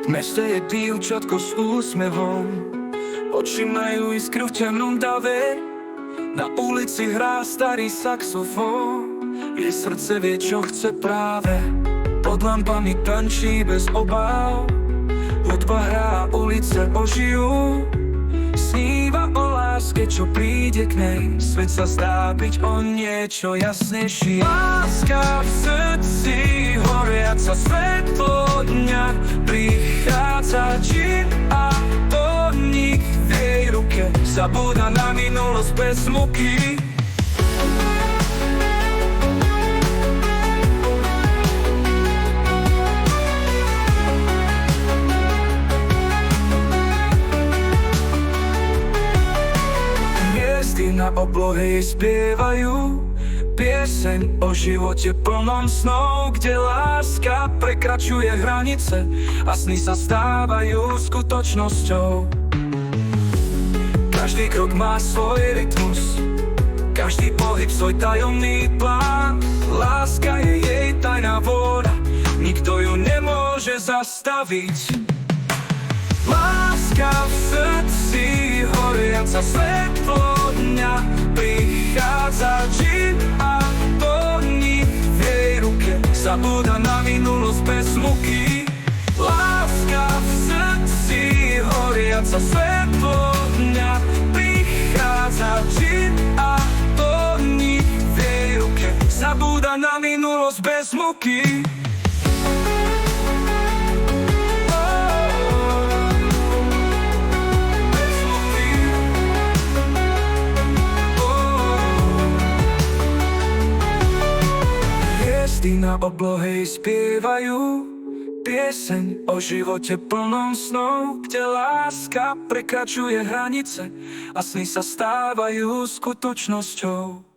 V meste je dievčatko s úsmevom, oči majú iskru v temnom dave. Na ulici hrá starý saxofón, jej srdce vie, čo chce práve. Pod lampami tančí bez obáv, hudba hrá, ulice ožijú. Sníva o láske, čo príde k nej, svet sa zdá byť o niečo jasnejší. Láska v srdci, horiaca svetlo dňa, prichádza džin a toník v jej ruke, zabúda na minulosť bez muky. Na oblohe jej spievajú pieseň o živote plnom snov, kde láska prekračuje hranice a sny sa stávajú skutočnosťou. Každý krok má svoj rytmus, každý pohyb svoj tajomný plán. Láska je jej tajná vôľa, nikto ju nemôže zastaviť. Láska v srdci, horiaca svetlo dňa, prichádza džin a toník v jej ruke, zabúda na minulosť bez muky. Láska v srdci, horiaca svetlo dňa, prichádza džin a toník v jej ruke, zabúda na minulosť bez muky. Na oblohe spievajú pieseň o živote plnom snov, kde láska prekračuje hranice a sny sa stávajú skutočnosťou.